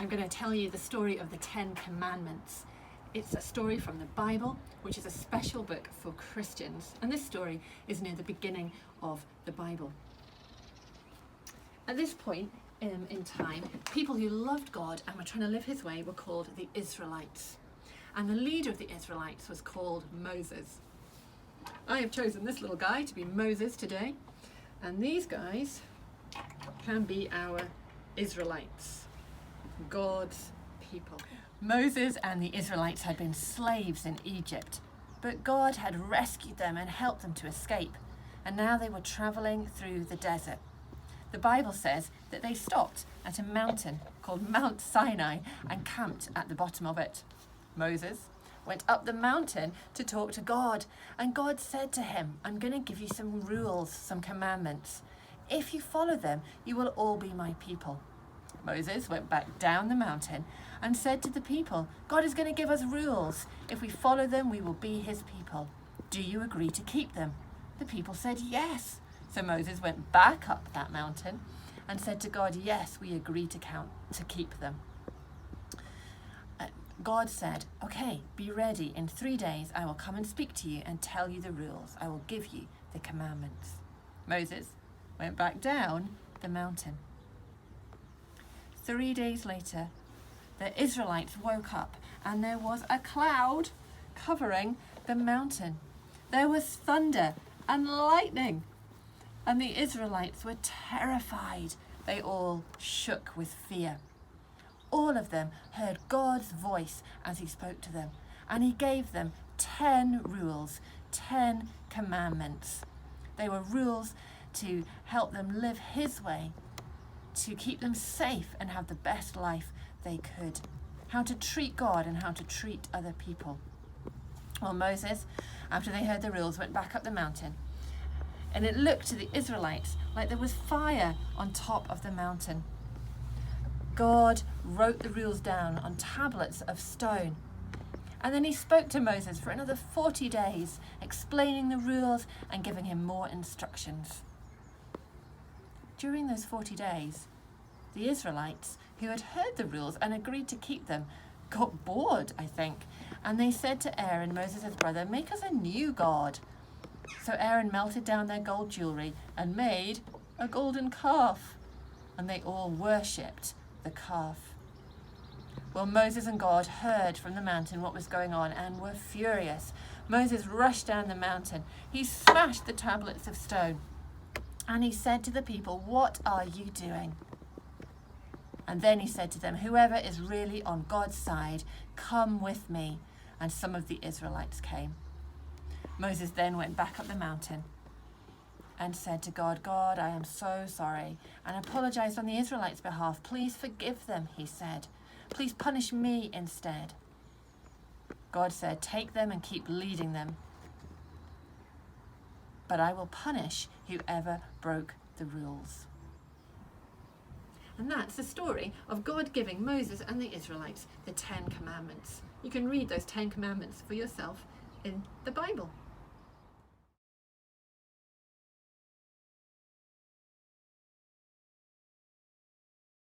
I'm going to tell you the story of the 10 Commandments. It's a story from the Bible, which is a special book for Christians. And this story is near the beginning of the Bible. At this point in time, people who loved God and were trying to live his way were called the Israelites. And the leader of the Israelites was called Moses. I have chosen this little guy to be Moses today. And these guys can be our Israelites, God's people. Moses and the Israelites had been slaves in Egypt, but God had rescued them and helped them to escape. And now they were traveling through the desert. The Bible says that they stopped at a mountain called Mount Sinai and camped at the bottom of it. Moses went up the mountain to talk to God, and God said to him, I'm going to give you some rules, some commandments. If you follow them, you will all be my people. Moses went back down the mountain and said to the people, God is going to give us rules. If we follow them, we will be his people. Do you agree to keep them? The people said yes. So Moses went back up that mountain and said to God, yes, we agree to keep them. God said, okay, be ready. In 3 days, I will come and speak to you and tell you the rules. I will give you the commandments. Moses went back down the mountain. 3 days later, the Israelites woke up and there was a cloud covering the mountain. There was thunder and lightning, and the Israelites were terrified. They all shook with fear. All of them heard God's voice as he spoke to them, and he gave them 10 rules, 10 commandments. They were rules to help them live his way, to keep them safe and have the best life they could. How to treat God and how to treat other people. Well, Moses, after they heard the rules, went back up the mountain, and it looked to the Israelites like there was fire on top of the mountain. God wrote the rules down on tablets of stone. And then he spoke to Moses for another 40 days, explaining the rules and giving him more instructions. During those 40 days, the Israelites, who had heard the rules and agreed to keep them, got bored, I think. And they said to Aaron, Moses' brother, make us a new god. So Aaron melted down their gold jewelry and made a golden calf. And they all worshipped the calf. Well, Moses and God heard from the mountain what was going on and were furious. Moses rushed down the mountain. He smashed the tablets of stone. And he said to the people, what are you doing? And then he said to them, whoever is really on God's side, come with me. And some of the Israelites came. Moses then went back up the mountain and said to God, God, I am so sorry, and apologized on the Israelites' behalf. Please forgive them, he said. Please punish me instead. God said, take them and keep leading them, but I will punish whoever broke the rules. And that's the story of God giving Moses and the Israelites the 10 Commandments. You can read those 10 Commandments for yourself in the Bible.